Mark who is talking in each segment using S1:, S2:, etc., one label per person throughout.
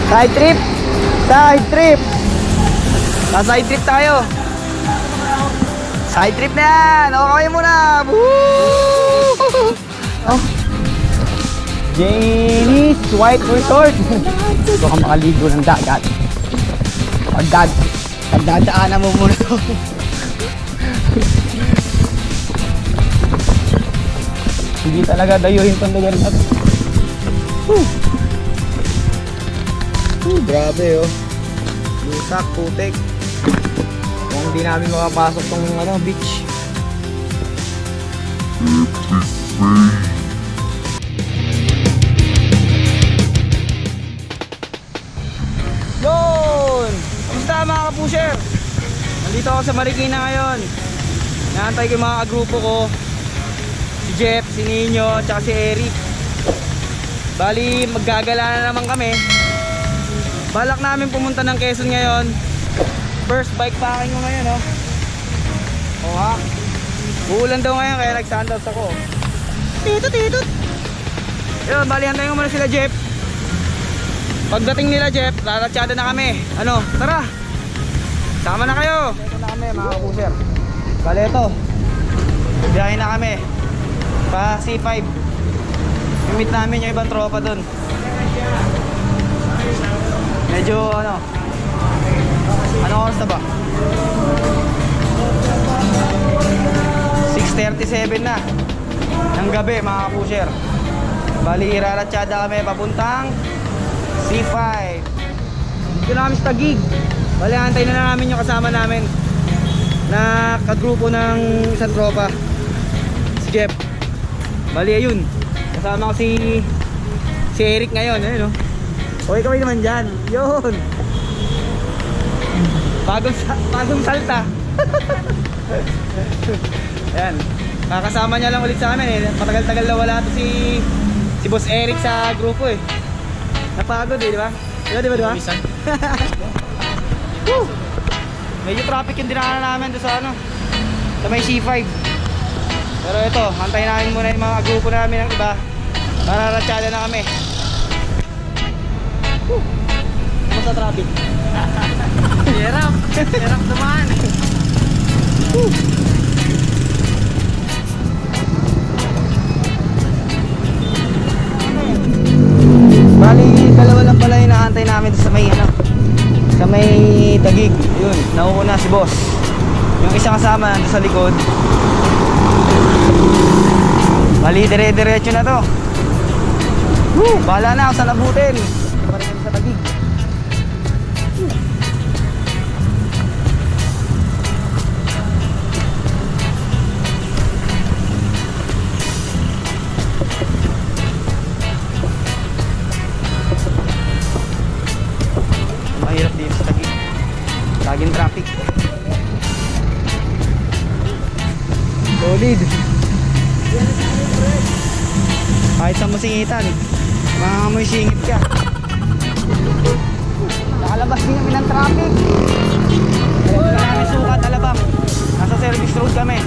S1: Side trip. Side trip. Side trip tayo. Side trip na yan. Okay muna. Woo! Oh. Janie's White Resort. Gusto ka makaligo ng dagat. Pagdadaanan mo muna to. Hindi talaga dayuhin tong lugar na to. Grabe oh. Lusak, putik. Kung hindi namin makapasok tong beach. Yun! Kamusta mga kapusher? Nandito ako sa Marikina ngayon. Naantay ko yung mga grupo ko. Si Jeff, si Nino, tsaka si Eric. Bali, maggagala na naman kami. Balak namin pumunta ng Quezon ngayon. First bike packing ko ngayon, oh. O ha? Uulan daw ngayon kaya nag-sandals ako. Titut! Yun, bali hantayin ko muna sila Jeff. Pagdating nila Jeff, lalatsyada na kami. Ano, tara! Sama na kayo! Ito na kami mga kapusher. Bali ito. Biyahe na kami. Pa C5. I-meet namin yung ibang tropa dun. Medyo ano oras na ba? 6:37 na ng gabi mga kapusher. Bali iralatsyada kami papuntang C5. Dito na kami sa Taguig. Bali antay na namin yung kasama namin na kagrupo ng isang tropa, si Jeff. Bali ayun, kasama ko si Eric ngayon. Ayun, okay kami naman dyan. Yun, bagong salta. Ayan, kakasama niya lang ulit sa amin eh. Matagal-tagal na wala to si Boss Eric sa grupo eh. Napagod eh, di ba? Di ba? Medyo traffic yung dinaanan namin doon sa sa may C5. Pero ito, antayin namin muna yung mga grupo namin ng iba. Mararatsyada na kami. Kamusta traffic? Hirap naman. Bali, dalawa lang pala yung naantay namin sa may sa may Taguig. Yun, nauuna si boss. Yung isa kasama nandun sa likod. Bali, dire-diretso na to. Bahala na ako sa labutin. Para sa Taguig. Mahirap dito sa Taguig. Laging traffic. Solid. Kahit sa masingitan, makakamoy singit ka. Nakalabas din kami ng traffic. Diretso na namin sukat, Alabang. Nasa service road kami.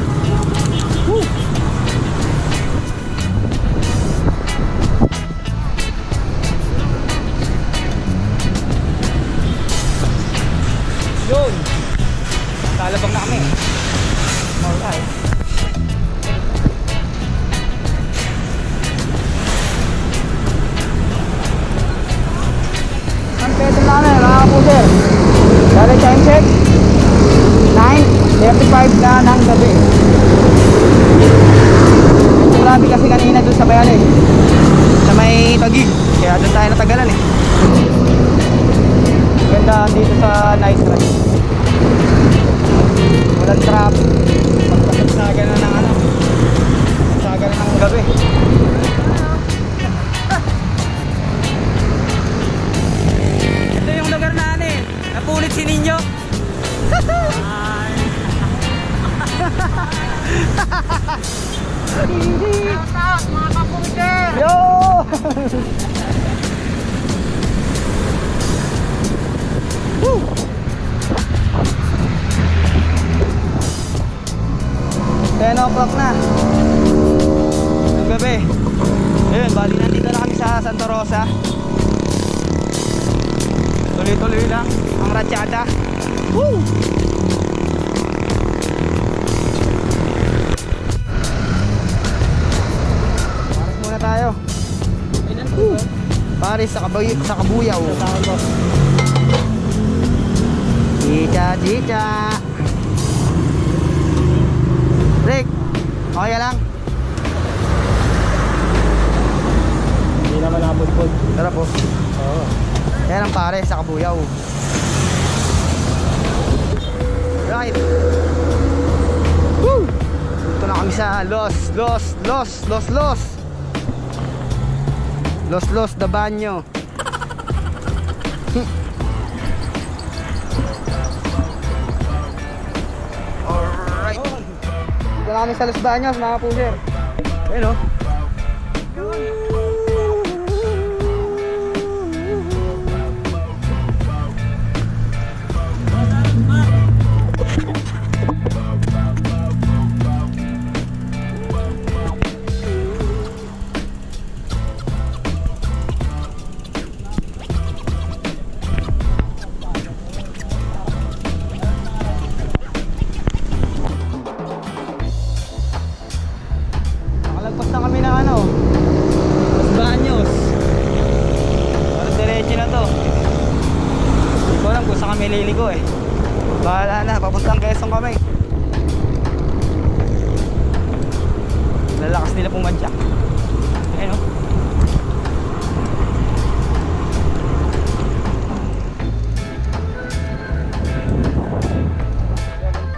S1: Yun, Alabang na kami. Alright. Ang pedo namin mga kapusher. Dali time check 9:35 na ng gabi. Medyo grabe kasi kanina dun sa bayan eh, sa may Taguig. Kaya dun tayo natagalan eh. Ganda dito sa nice ride. Walang traffic. Pagkakagsaga na ng pagkakagsaga na ng gabi. Ito yung lugar natin. Napulit si Ninyo. Shout out mga kapusher. Yo! Woo! 10 o'clock na ng gabi. Ayun, bali nandito na kami sa Santa Rosa. tuloy lang ang ratsyada. Woo! Paris muna tayo. Paris sa Kabuyaw. Chicha, chicha. Rick, okay lang?
S2: Hindi naman abot-bot.
S1: Tara po.
S2: Oo.
S1: Yan ang Paris sa Kabuyaw. Right. Woo! Dito na kami sa Los de Baño. Alright. Dito na kami sa Los Baños, mga pusher. Ayun o. Nakalagpas na kami ng ano, Los Baños. Parang diretso na to. Hindi ko alam kung saan kami liligo eh. Bahala na, papuntang Quezon kami. Lalakas nila pumadyak. Ayun o.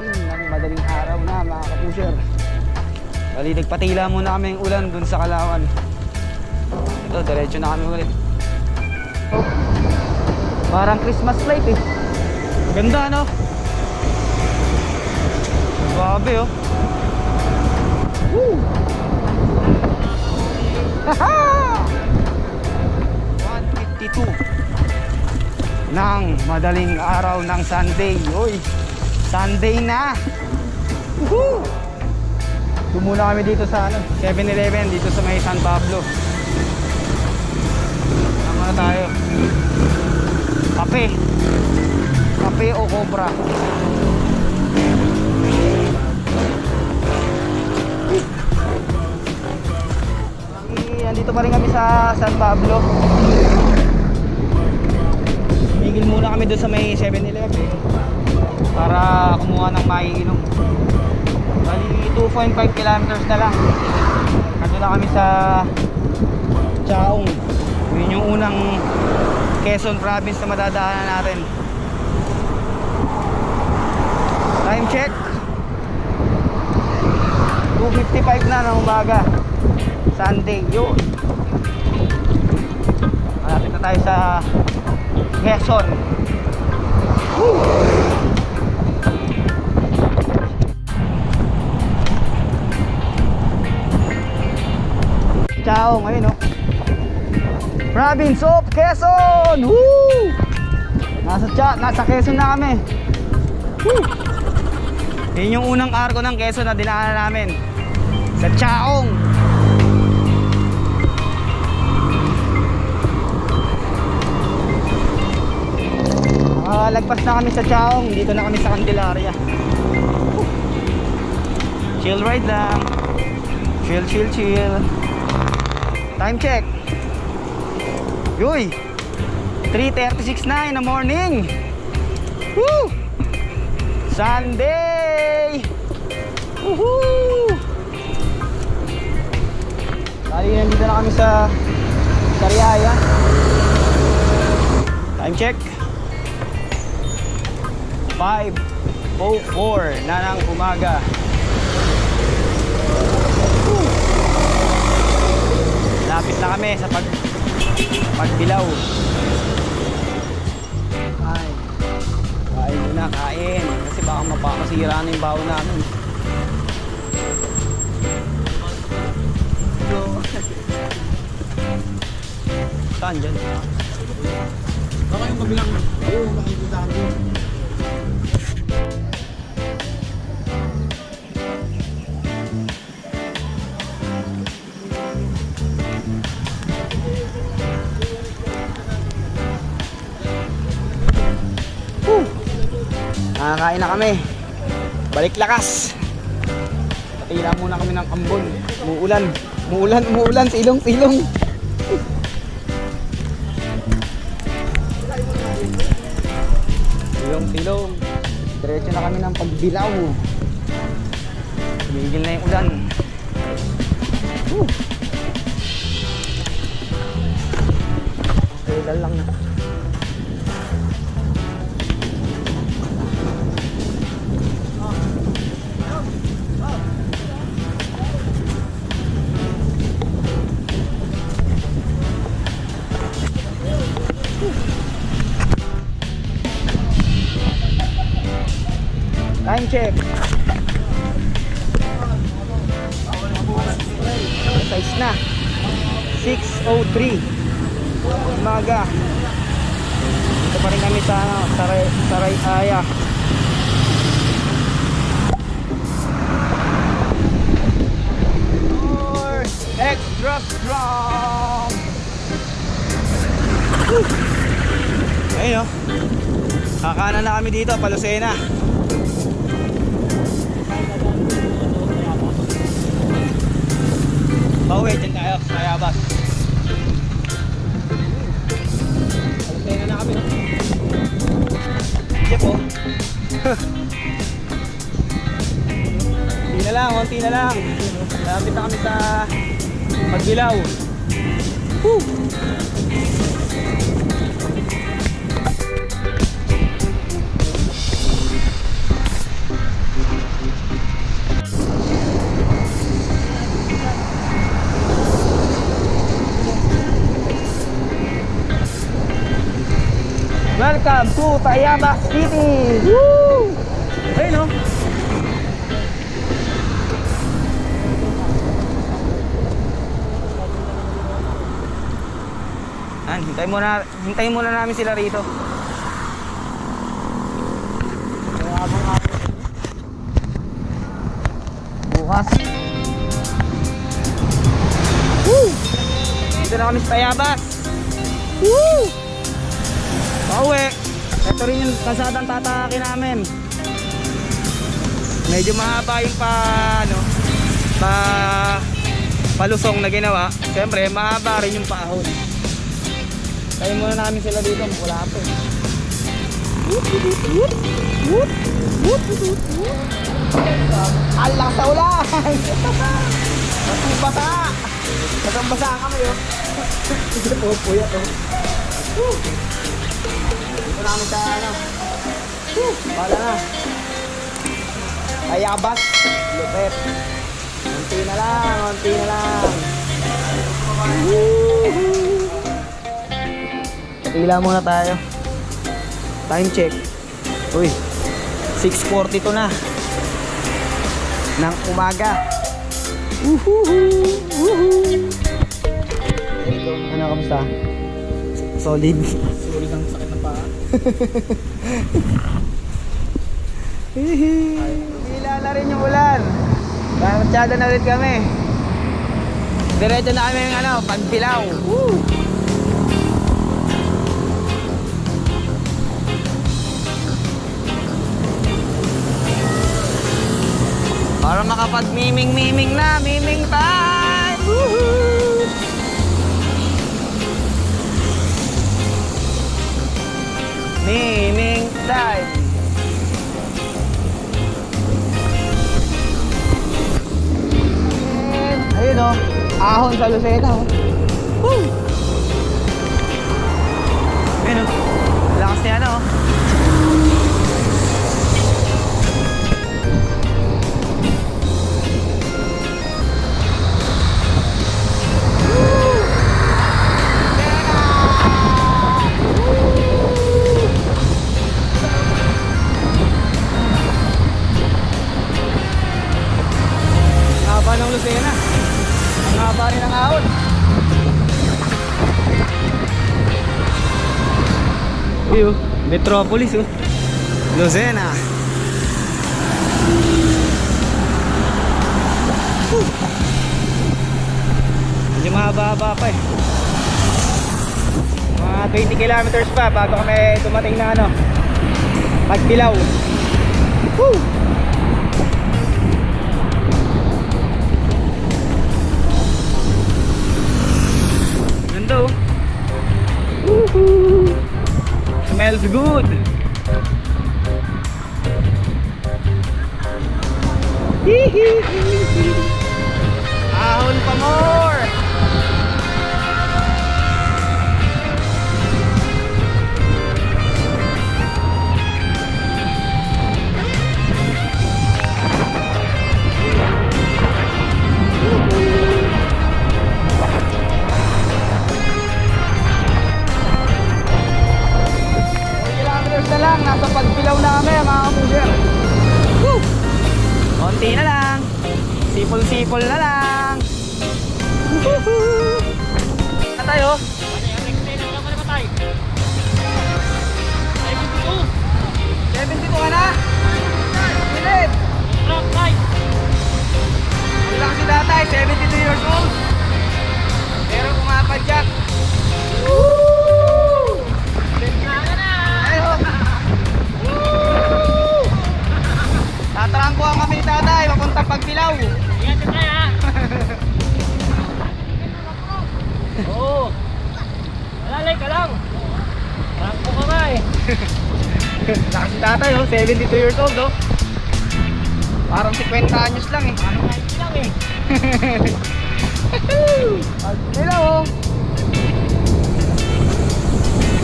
S1: Ng madaling araw na, mga kapusher. Bali, nagpatila muna kami yung ulan dun sa Kalawan. Ito, diretso na kami ulit. Oh, parang Christmas light eh. Ganda, no? Grabe, oh. Woo! Haha! 1:52 ng madaling araw ng Sunday. Uy, Sunday na! Woohoo! Dumuna kami dito sa 7-Eleven dito sa may San Pablo. Tama na tayo. Kape o Cobra. Andito pa rin kami sa San Pablo. Tigil muna kami doon sa may 7-Eleven para kumuha ng maiinom. Bali 2.5 kilometers na lang. Kasi lang kami sa Chaong. Yun yung unang Quezon province na madadaanan natin. Time check 2:55 na ng umaga, Sunday. Yun, malapit na tayo sa Quezon. Woo! Chaong, ayun o. Province of Quezon! Woo! Nasa Quezon na kami. Woo! Yun yung unang arko ng Quezon na dinaanan namin. Sa Chaong. Lagpas na kami sa Chaong. Dito na kami sa Candelaria. Woo! Chill ride lang. Chill. Time check. Yoy, 3:36 na in the morning. Woo! Sunday. Woohoo! Bali, nandito na kami sa Sariaya. Time check 5:04 na ng umaga. Lapit na kami sa pagbilaw. Ay, kain muna, kain. Kasi baka mapakasira na yung baon namin. Saan dyan?
S2: Baka yung kabilang. Oo, makikita ko.
S1: Nakakain na kami. Balik lakas. Patila muna kami ng ambon. Umuulan. Silong. Silong. Diretso na kami ng pagbilaw. Tumigil na yung ulan. Pedal lang na. Time check. Size na 6:03 umaga. Dito pa rin kami sa Sarayaya. More extra strong. Ayun o. Kakanan na kami dito, Palusena. Pauwi, dyan tayo, Sayabas. Palusena na kami. Jeep oh. Konti na lang. Lapit na kami sa Pagbilaw. Woo! Welcome to Tayabas City! Woo! Ayun o. Hintayin muna namin sila rito. Bukas. Woo! Dito na kami sa Tayabas. Woo! Pauwi. Ito rin yung kasadang tatake namin. Medyo mahaba yung palusong na ginawa. Siyempre mahaba rin yung paahon. Kaya muna namin sila dito. Wala pa eh. Alang sa ulan. Basang-basa kami oh. Ito po puyat oh. Dito namin sa bala na Tayabas Lupet. Konti na lang. Patila muna tayo. Time check. Uy, 6:42 na ng umaga. Ano, kamusta? Solid.
S2: Sorry kang sakit ng paa.
S1: Hila na rin yung ulan. Masyado na ulit kami. Diretso na kami ng Pagbilaw. Woo! Para makapag-miming na. Miming time! Woohoo! Miming time! Ayun o, ahon sa Lucena o. Woo! Ayun o, lakas niya o. Ng Lucena. Ang haba rin ng ahon. Iyo, Metropolis oh. Lucena. Medyo mahaba-haba pa eh. Mga 20 kilometers pa bago kami dumating na Pagbilaw. Woo! Ganda oh. Woohoo! Smells good. Ahon pa more. Kilometers na lang, nasa pagpilaw na kami mga kapuser. Woo! Konti na lang. Sipol-sipol na lang. Woohoo! Na tayo? 72 ka na? Pilit! Ilang si tatay, 72 years old. Pero pumapadyak. Woo! Ayo! Woo! Tatarangkuhan kami ni tatay, papuntang Pagpilaw.
S3: Ingat ka tayo ha. Oo. Malalay ka lang. Rangko ka nga eh.
S1: Saka si tatay, oh, 72 years old, oh. Parang 50 anyos lang eh.
S3: Parang 90 lang eh.
S1: Pagpilaw, oh.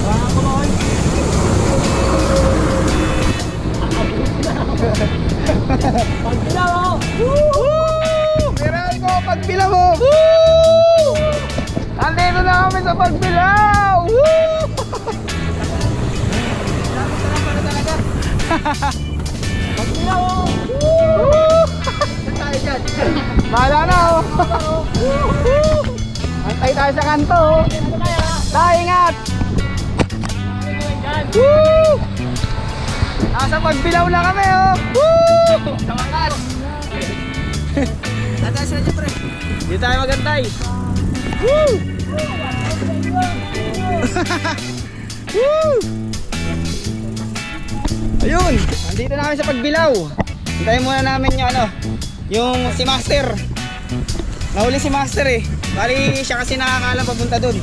S3: Rangko mo eh. Pagpilaw oh.
S1: Woo! Meron ko Pagpilaw, oh. Woo! Nandito na kami sa Pagpilaw. Woo!
S3: Pagpilaw oh.
S1: Woo! Bahala na, oh. Antay tayo sa kanto, oh.
S3: Ano tayo ha?
S1: Tayo, ingat.
S3: Ano gawin dyan?
S1: Woo! Nasa Pagpilaw na kami, oh. Woo!
S3: Sa wakas.
S1: Natay sila dyan, pre. Dito tayo magantay. Woo! Woo! Ayun, nandito na kami sa Pagpilaw. Hintayin muna namin yung ano, yung si Master. Nahuli si Master eh. Bali siya kasi nakakaalam papunta dun.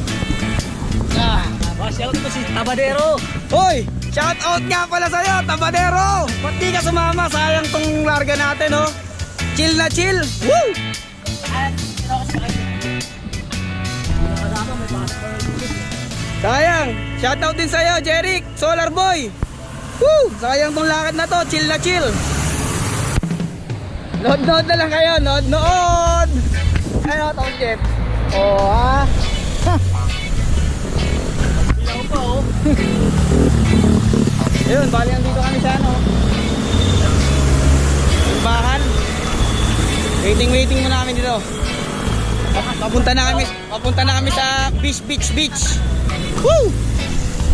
S3: Shout out ko si Tabadero.
S1: Hoy! Shout out nga pala sa'yo, Tabadero! Ba't di ka sumama? Sayang tong larga natin, oh. Chill na chill! Woo!
S3: At sino ako sa kayo? Nakasama may passport.
S1: Sayang! Shout out din sa'yo, Jeric! Solar Boy! Woo! Sayang tong lakad na to, chill na chill! Nood-nood na lang kayo, nood-nood! Ano, Tom Jeff? Oh, ha?
S3: Pilaw pa oh.
S1: Ayun, bali nandito kami sa ano. Bahan. Waiting muna kami dito. Papunta na kami sa beach. Woo!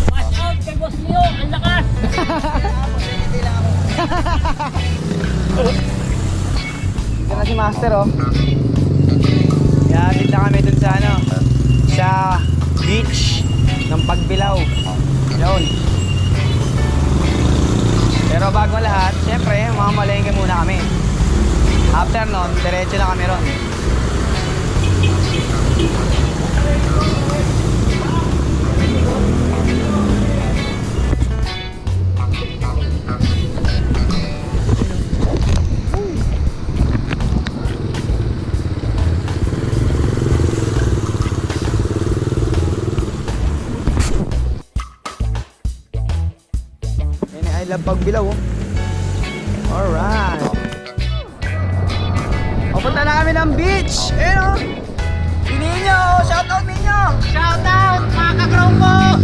S3: Watch out kay boss niyo. Ang lakas.
S1: Dito na si Master, oh. Kaya dito kami dun sa ano, sa beach ng Pagpilaw. Yun. Pero bago lahat, syempre, mamamalengke muna kami. After nun, diretso na kami ron. I love Pagpilaw, oh. Alright. Papunta na kami ng beach. Ayun, oh. Si Ninyo, shout out Ninyo.
S3: Shout out mga kakraw ko.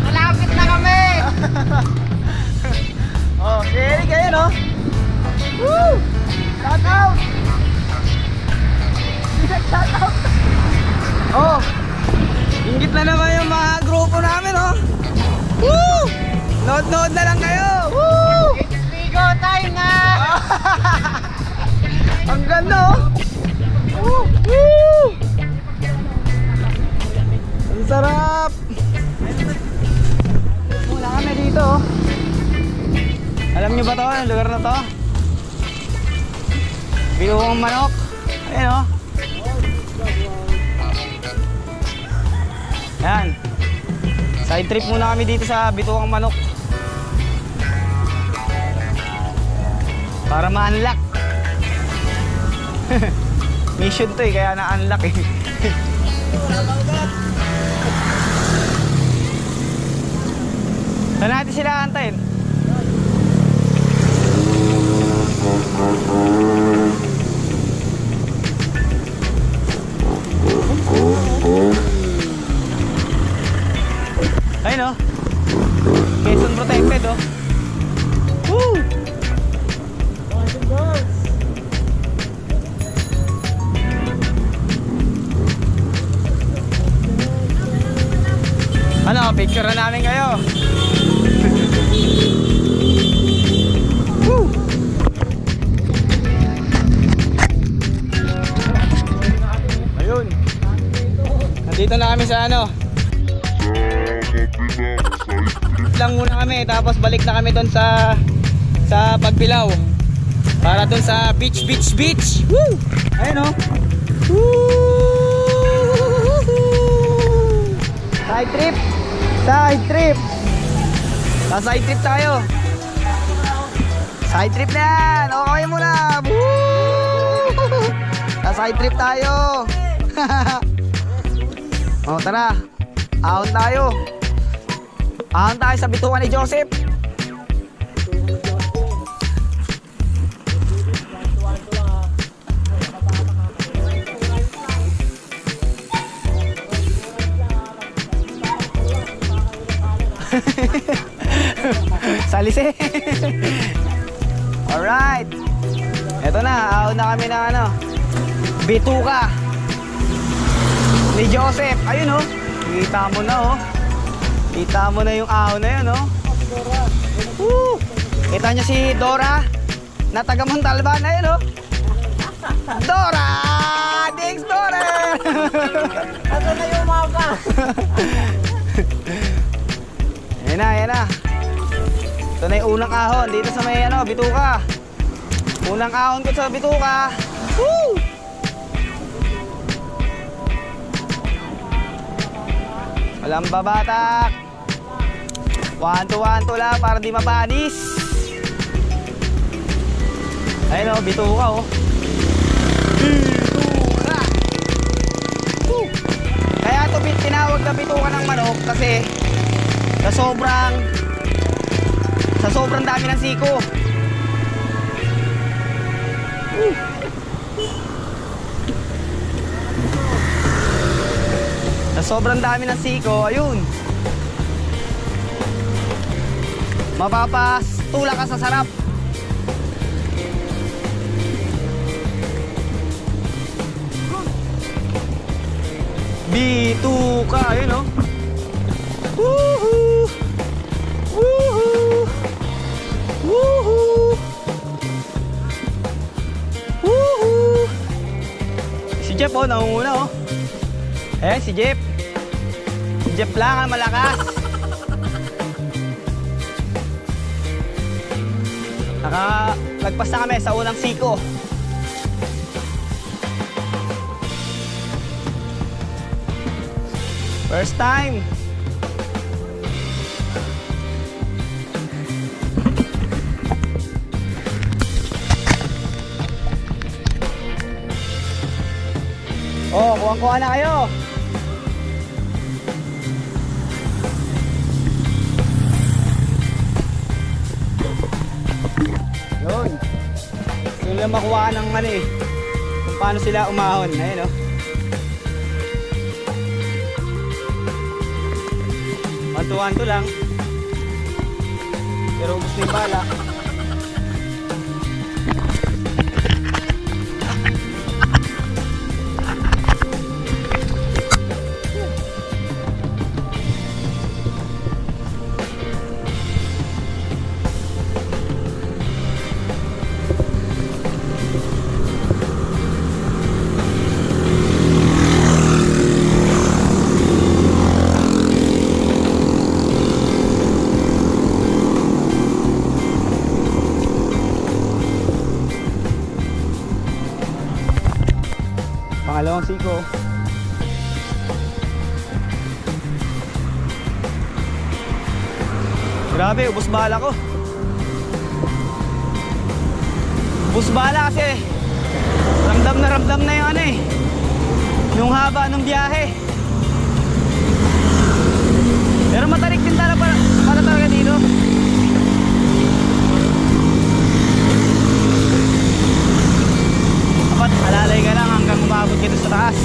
S3: Malapit na kami.
S1: Oh, si Eric, ayun, oh. Woo! Shout out. Shout out. Oh. Ingit na naman yung mga grupo namin, oh. Woo! Nood-nood na lang kayo! Woo!
S3: Bigo tayo nga!
S1: Ang ganda, oh! Woo! Woo! Ang sarap! Wala kami dito, oh. Alam nyo nyo ba to? Yung lugar na to? Bituang Manok. Ayan o. Ayan. Side trip muna kami dito sa Bituang Manok. Para ma-unlock. Mission to eh, kaya na-unlock eh. Saan natin sila antayin? Ayun o. Quezon protected o. Woo! Ano, picture na namin kayo. Woo! Ayun. Nandito na kami sa ano. Lang muna kami, tapos balik na kami doon sa Pagbilao. Para doon sa beach. Woo! Ayun oh. Woo! Side trip. Side trip tayo. Side trip na yan. Okay muna. Woo! Side trip tayo. O tara. Ahon tayo sa bituan ni Joseph. Salise. Alright. Eto na, ahon na kami ng ano, bituka ni Joseph. Ayun oh. Kita mo na oh. Kita mo na yung ahon na yun oh. Woo! Kita nyo si Dora na taga Montalban. Ayun oh. Dora! Thanks Dora!
S3: Ito na yung umaga.
S1: Yan na. Ito na yung unang ahon dito sa may ano, bituka. Unang ahon ko sa bituka. Woo! Walang babatak. 1-2 lang para di mapanis. Ayun o, bituka o. Bituka. Woo! Kaya ito tinawag na bituka ng manok kasi sa sobrang dami ng siko. Woo! Sa sobrang dami ng siko, ayun. Mapapastula ka sa sarap. Bituka, ayun oh. Woohoo! Woohoo! Woohoo! Woohoo! Si Jeff oh, nangunguna oh. Si Jeff. Si Jeff lang ang malakas. Nakalagpas na kami sa unang siko. First time. Oh, kuha na kayo. Yun. Gusto nila makuha ng ano eh, kung paano sila umahon. Ayun oh. 1-2 lang. Pero gusto yung bala. siko. Grabe, ubos bala ko. Ubos bala kasi ramdam na yung ano eh, yung haba ng biyahe. Pero matarik din para talaga dito. Dapat alalay ka lang hanggang umabot ka doon sa taas.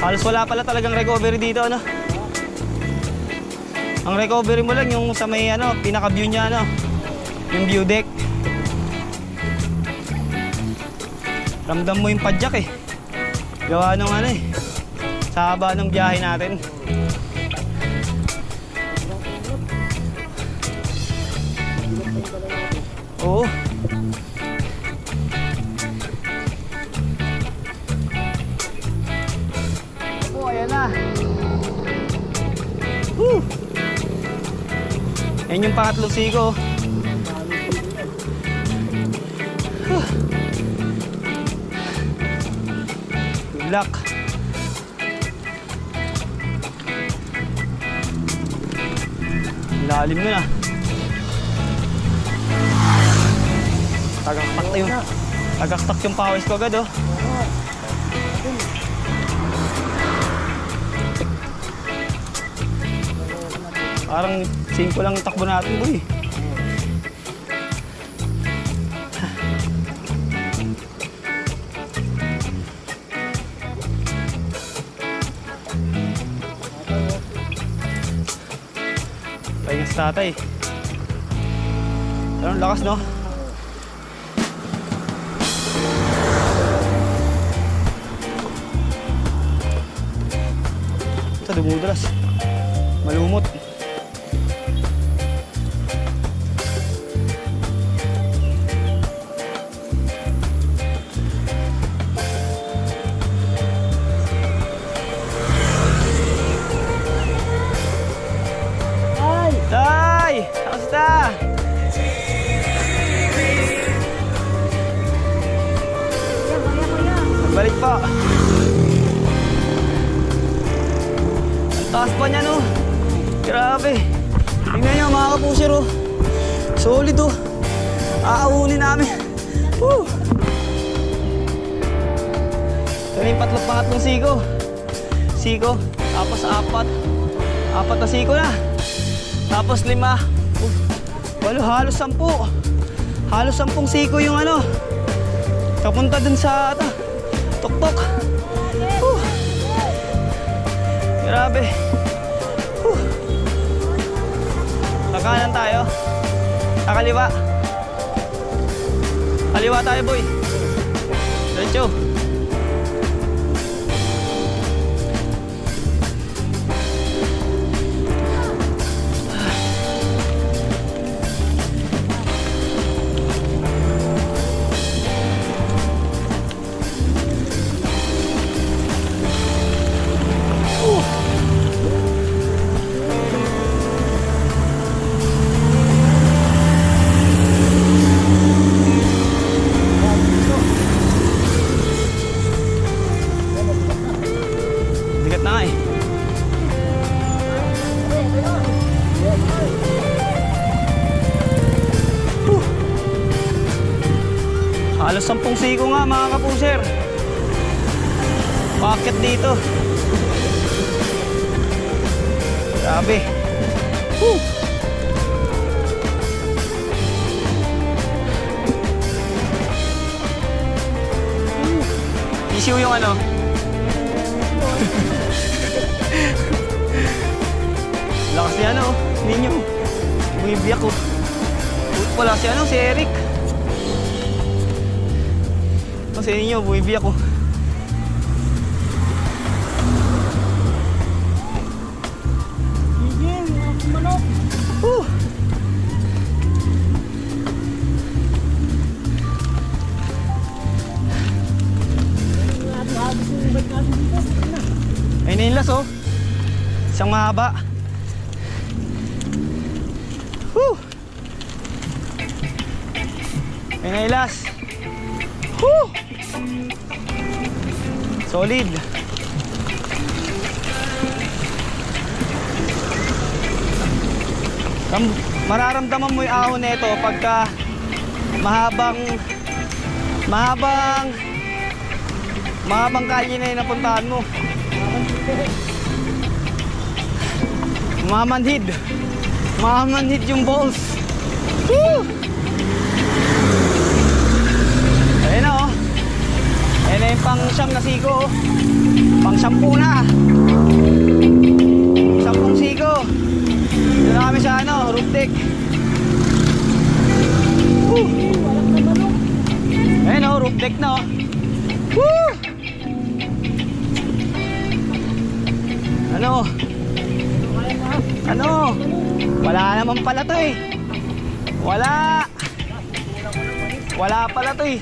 S1: Halos wala pala talagang recovery dito, ano? Ang recovery mo lang yung sa may ano, pinaka-view niya, ano? Yung view deck. Ramdam mo yung padjak eh. Gawa ng ano eh. Sa haba ng biyahe natin. Oo. Ayan na. Woo! Ayan yung pangatlong siko. Good luck. Lalim nun ah. Tagaktak yung pawis ko agad oh. Parang 5 lang takbo natin, boy. Pahinga sa tatay. Anong lakas, no? Ito, dumudulas. Malumot. Tay! Kamusta? Balik pa. Ang taas pa niya, no? Grabe. Tingnan niyo mga kapusher, oh. Solid, oh. Aaunin namin. Woo! Ito na yung pangatlong siko. Siko. Tapos 4. 4 na siko na. Tapos 5. 8, halos 10. Halos 10 siko yung ano. Kapunta dun sa tuktok. Grabe. Kakanan tayo. Kakaliwa. Kaliwa tayo, boy. Diretso. Bigat na nga eh. Halos 10 siko nga mga kapuser. Paket dito. Grabe. Issue yung ano. Lakas niya ano, ninyo. Bumibiyak ko. Wala si ano, si Eric. Kasi ninyo, bumibiyak ko.
S3: Gigil, ang manok.
S1: Woo!
S3: Habis yung bike natin dito.
S1: Ayun na yung las, oh. Isang mahaba. Woo! Ayun na yung las. Woo! Solid. Mararamdaman mo yung ahon na ito pagka mahabang kalye na yung napuntahan mo. Mamanhid yung balls. Woo! Ayun na, oh. Ayun na yung pang siyam na sigo, oh. Pang 10 na. 10 sigo. Dito na kami sa ano, roof deck. Woo! Ayun, oh, roof deck na, oh. Woo! Ano? Ano? Wala naman pala to eh. Wala pala to eh.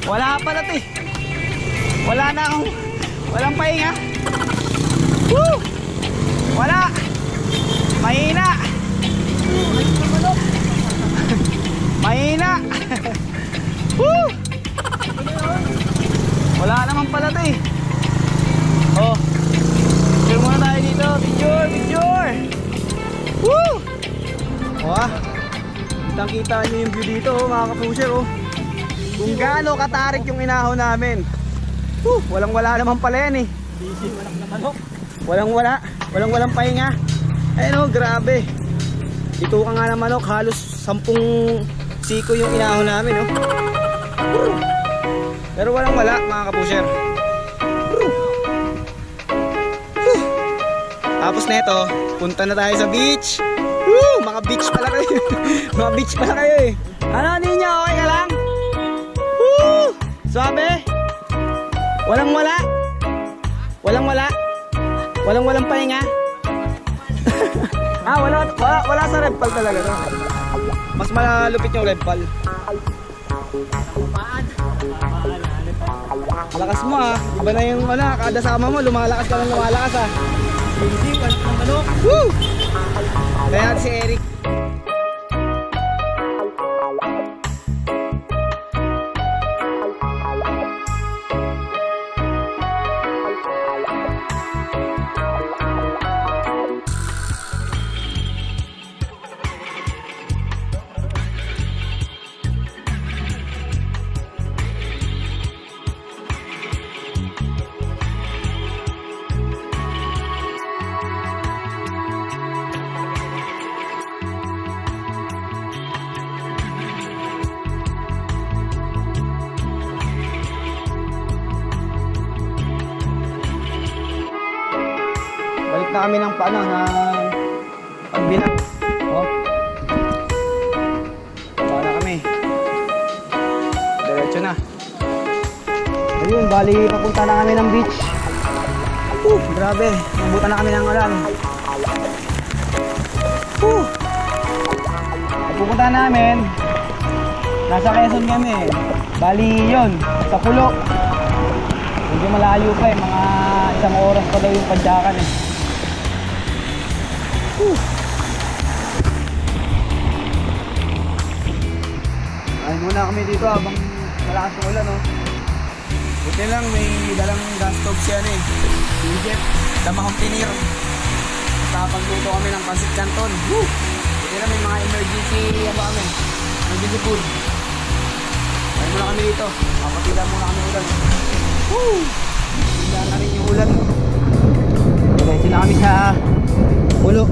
S1: Wala pala to eh. Wala na akong, walang pahinga. Woo! Wala. Mahina. Mahina. Woo! Wala naman pala to eh. Oh. Picture muna tayo dito. Picture. Woo! Wah. Kitang-kita nyo yung view dito, oh, mga kapusher, oh. Kung gaano katarik yung inahon namin. Woo! Walang-wala naman pala yan eh. Walang-walang pahinga. Ayun, oh, grabe. Ito ka nga na manok, halos 10 siko yung inahon namin, oh. Woo! Pero walang-wala, mga kapusher. Tapos neto, punta na tayo sa beach. Woo! Mga beach pala kayo. Mga beach pala kayo eh. Ano ninyo? Okay ka lang? Woo! Sabi? Walang-wala? Walang-walang pahinga? Wala sa red pal talaga, no? Mas malupit yung red pal. Lakas mo, ah. Iba na yung kada sama mo, lumalakas ka ng lumalakas, ah. Hindi, walang ng manok. Woo! Kaya natin si Eric. Na kami ng paano na pagbilang. Oh. Para kami. Diretso na. Ayun, bali papunta na kami ng beach. Grabe, nabutan na kami ng ulan. Pupunta namin. Nasa Quezon kami. Bali yun, sa Pulo. Hindi malayo pa eh, mga 1 oras pa daw yung padyakan eh. Ay muna kami dito habang malakas ng ulan, no? Buti lang may dalang gas stove siya eh. Si Jeff, damahang tinir. Tapagluto kami ng pancit canton. Buti lang may mga emergency emergency food. Ay muna kami dito. Kapatilan muna kami ulan. Hindi na rin yung ulan. Diretso na kami sa Pulo.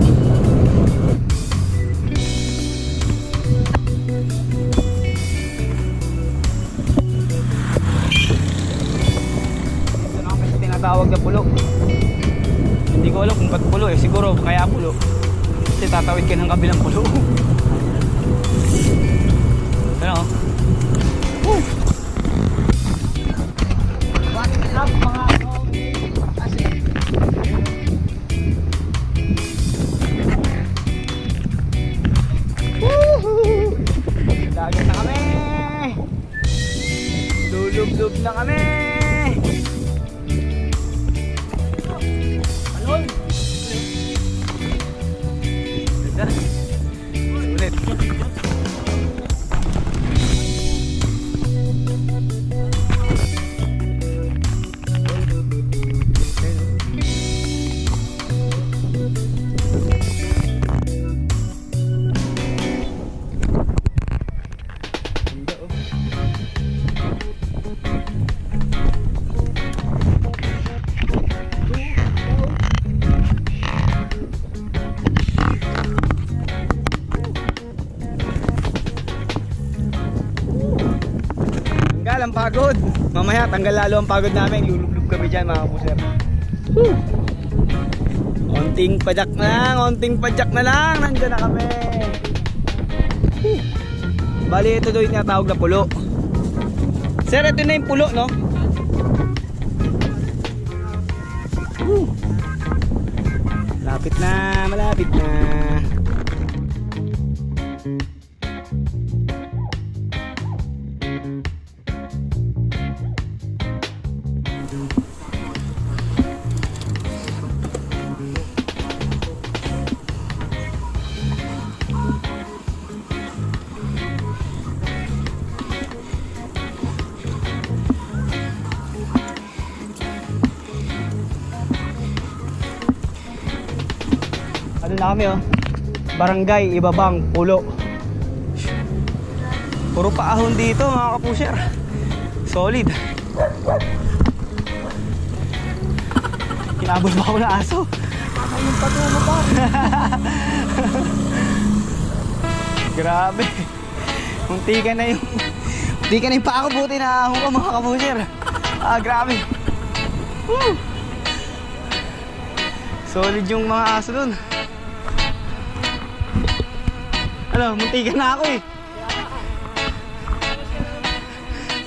S1: Tinatawag na Pulo. Hindi ko alam kung ba't Pulo eh. Siguro kaya Pulo kasi tatawid ka ng kabilang Pulo. Ano? Woo!
S3: What's up mga kasi
S1: Woohoo! Dagat na kami! Lulub-lub na kami!
S3: Alon!
S1: Ganda. Ulit. Tanggal ang pagod. Mamaya tanggal lalo ang pagod namin. Lulublub kami dyan mga kapuser. Onting padyak na lang. Onting padyak na lang. Nandyan na kami. Bali ito daw yung tinatawag na pulo. Sir, ito na yung pulo, no? Malapit na. Malapit na. Ano na kami, oh? Barangay Ibabang Pulo. Puro paahon dito mga kapusher. Solid. Kinabol ba ako ng aso?
S3: Ayun patulo pa.
S1: Grabe. Munti ka na yung paa ko, buti na ahon ko mga kapusher. Grabe. Woo! Solid yung mga aso dun. Ano, muntikan na ako eh.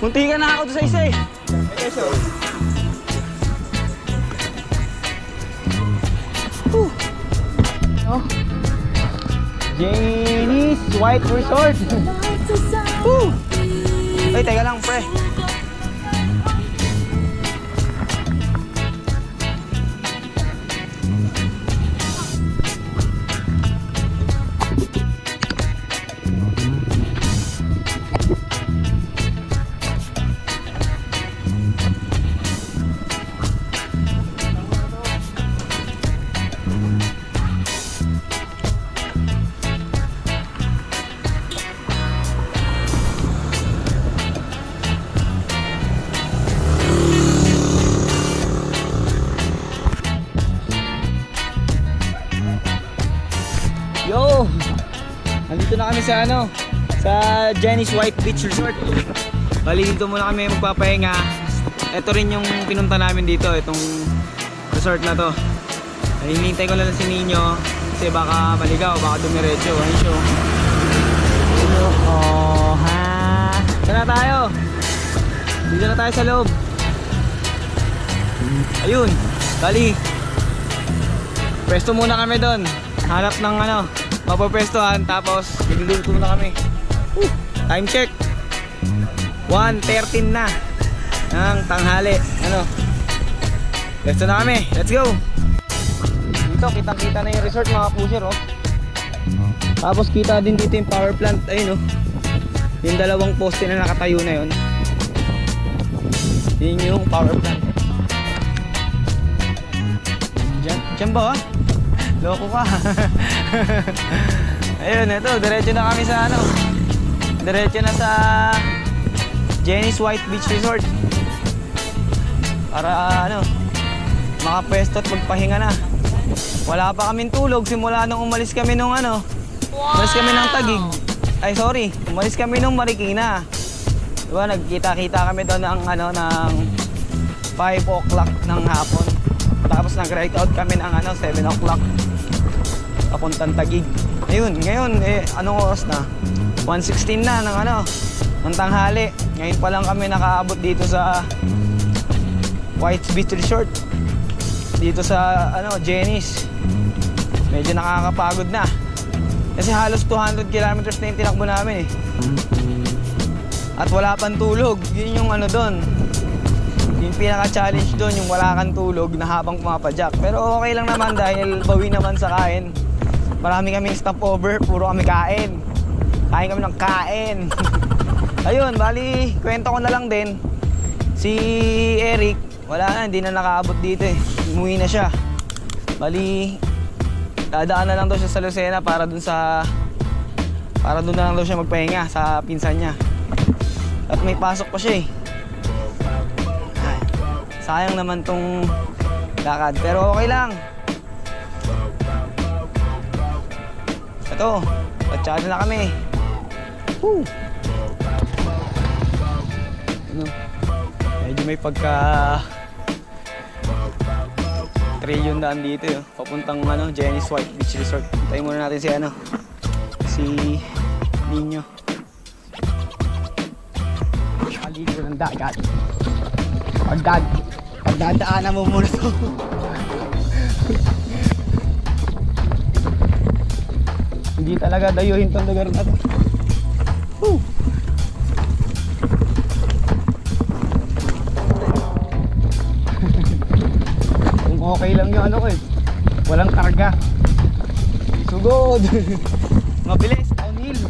S1: Muntikan na ako doon sa isa eh. Oh. Janie's White Resort. Ay, teka lang pre. Yo! Nandito na kami sa sa Janie's White Beach Resort. Bali dito muna kami magpapahinga. Ito rin yung pinunta namin dito, itong resort na to. Hinihintay ko lang si Nino kasi baka maligaw, baka dumiretso. Ayun siya. Oh, ha. Saan na tayo? Dito na tayo sa loob. Ayun. Bali. Pwesto muna kami doon. Hanap ng mapapwestuhan, tapos magluluto na kami. Time check 1:13 na ng tanghali. Pwesto na kami, let's go. Dito kitang kita na yung resort mga pusher, oh. Tapos kita din dito yung power plant. Ayun, oh. Yung dalawang poste na nakatayo na yun. Yun yung power plant. Diyan ba, oh? Loko ka. Ayun, ito, diretso na kami sa diretso na sa Janie's White Beach Resort. Para makapwesto at magpahinga na. Wala pa kaming tulog simula nung umalis kami nung umalis kami ng Taguig. Ay sorry, umalis kami nung Marikina. Diba, nagkita-kita kami doon ng 5 o'clock ng hapon. Tapos nag-ride out kami ng 7 o'clock papuntang Taguig. Ayun, ngayon anong oras na? 1:16 na ng ng tanghali. Ngayon pa lang kami nakaabot dito sa White's Beach Resort. Dito sa Jenny's. Medyo nakakapagod na. Kasi halos 200 kilometers na yung tinakbo namin eh. At wala pang tulog. Yun yung doon. Yung pinaka-challenge doon, yung wala kang tulog na habang pumapadyak. Pero okay lang naman dahil bawi naman sa kain. Marami kaming stopover, puro kami kain. Kain kami ng kain. Ayun, bali, kwento ko na lang din. Si Eric, wala na, hindi na nakaabot dito eh. Umuwi na siya. Bali, dadaan na lang daw siya sa Lucena para doon na lang daw siya magpahinga sa pinsan niya. At may pasok pa siya eh. Ay, sayang naman tong lakad, pero okay lang. Ito, patsada na kami. Woo! Medyo may pagka trail yung daan dito yun. Papuntang Jenny's White Beach Resort. Hintayin muna natin si Nino. Maligo ng dagat. Pagdadaanan mo muna to. Hindi talaga dayuhin tong lugar na to. Woo! Okay lang yung ko eh. Walang karga. Sugod. Mabilis, downhill.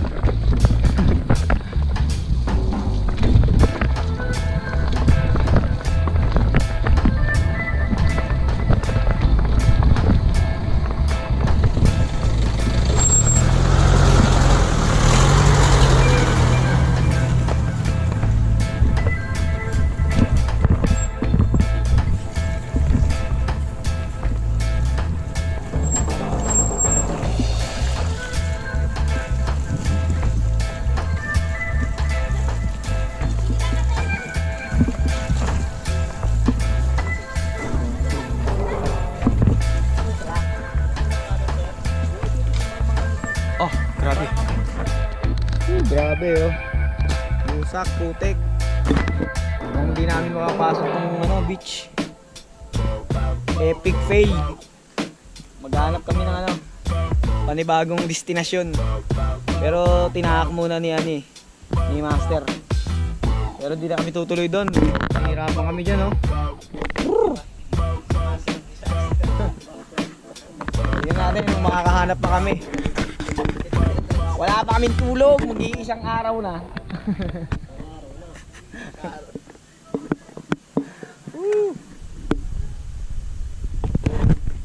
S1: Oh, grabe. Grabe oh. Busak, putik. Kung hindi namin makapasok ng beach. Epic fail. Maghanap kami ng panibagong destinasyon. Pero tinahak muna ni Master. Pero di na kami tutuloy doon. Nahihirapan kami dyan Tingnan natin kung makakahanap pa kami. Wala pa kaming tulog, mag-iisang araw na.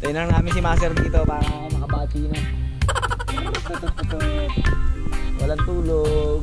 S1: Tingnan namin si Master dito para makabati na. Walang tulog.